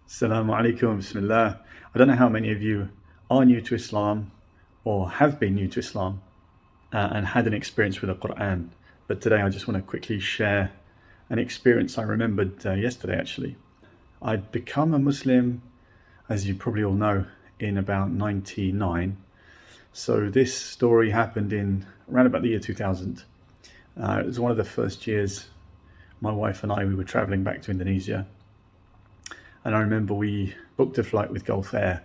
Assalamu alaikum, bismillah. I don't know how many of you are new to Islam or have been new to Islam and had an experience with the Qur'an, but today I just want to quickly share an experience I remembered yesterday actually. I'd become a Muslim, as you probably all know, in about 99. So this story happened in around about the year 2000. It was one of the first years my wife and we were traveling back to Indonesia. And I remember we booked a flight with Gulf Air,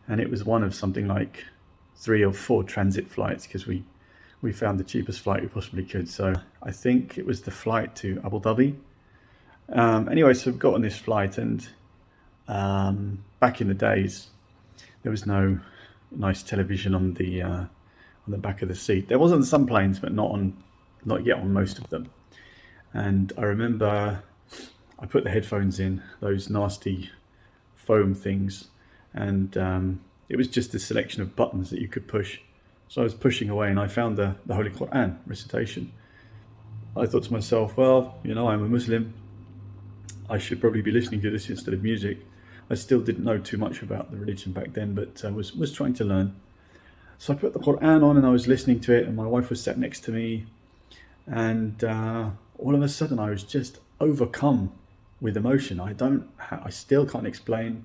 and it was one of something like 3 or 4 transit flights because we found the cheapest flight we possibly could. So I think it was the flight to Abu Dhabi. Anyway, so we got on this flight, and back in the days, there was no nice television on the back of the seat. There was on some planes, but not yet on most of them. And I remember I put the headphones in, those nasty foam things, and it was just a selection of buttons that you could push. So I was pushing away, and I found the Holy Qur'an recitation. I thought to myself, well, I'm a Muslim. I should probably be listening to this instead of music. I still didn't know too much about the religion back then, but was trying to learn. So I put the Qur'an on, and I was listening to it, and my wife was sat next to me, and all of a sudden I was just overcome with emotion. I still can't explain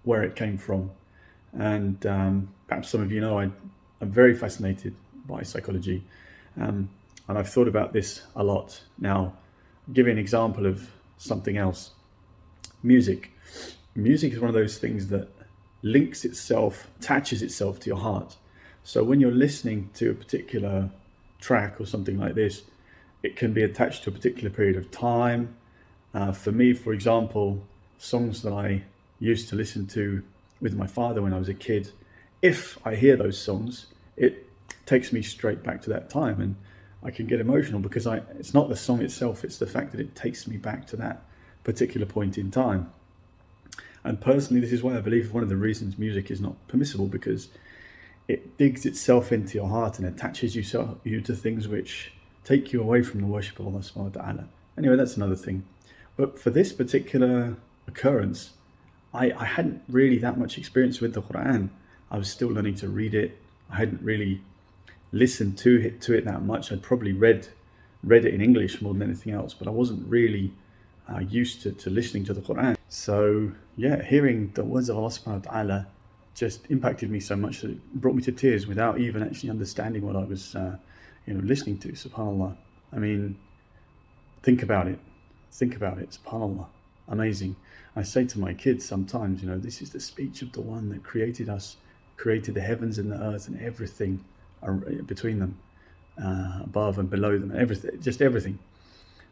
where it came from. And perhaps some of you know I'm very fascinated by psychology, and I've thought about this a lot. Now, I'll give you an example of something else. Music is one of those things that attaches itself to your heart. So when you're listening to a particular track or something like this, it can be attached to a particular period of time. For me, for example, songs that I used to listen to with my father when I was a kid, if I hear those songs, it takes me straight back to that time, and I can get emotional because it's not the song itself, it's the fact that it takes me back to that particular point in time. And personally, this is why I believe one of the reasons music is not permissible, because it digs itself into your heart and attaches you to things which take you away from the worship of Allah subhanahu wa ta'ala. Anyway, that's another thing. But for this particular occurrence, I hadn't really that much experience with the Qur'an. I was still learning to read it. I hadn't really listened to it that much. I'd probably read it in English more than anything else, but I wasn't really used to listening to the Qur'an. So yeah, hearing the words of Allah subhanahu wa ta'ala just impacted me so much that it brought me to tears without even actually understanding what I was listening to. SubhanAllah. I mean, think about it, SubhanAllah. Amazing. I say to my kids sometimes, this is the speech of the one that created us, created the heavens and the earth and everything between them, above and below them, everything, just everything.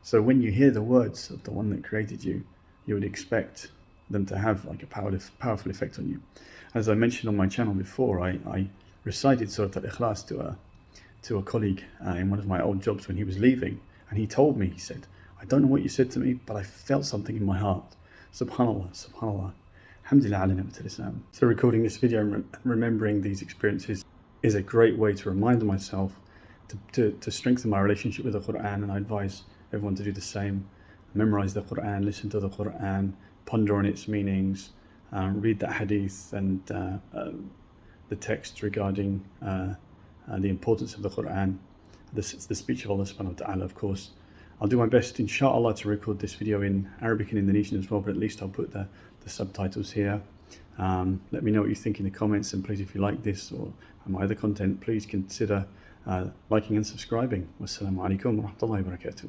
So when you hear the words of the one that created you, you would expect them to have like a powerful effect on you. As I mentioned on my channel before, I recited Surah Al-Ikhlas to a colleague in one of my old jobs when he was leaving, and he told me, he said, I don't know what you said to me, but I felt something in my heart. SubhanAllah, SubhanAllah. Alhamdulillah ala ni'mat al-Islam. So recording this video and remembering these experiences is a great way to remind myself to strengthen my relationship with the Qur'an, and I advise everyone to do the same. Memorize the Qur'an, listen to the Qur'an, ponder on its meanings, read the hadith and the text regarding the importance of the Qur'an, the speech of Allah subhanahu wa ta'ala, of course. I'll do my best, inshallah, to record this video in Arabic and Indonesian as well, but at least I'll put the subtitles here. Let me know what you think in the comments, and please, if you like this or my other content, please consider liking and subscribing. Wassalamu alaikum wa rahmatullahi wa barakatuh.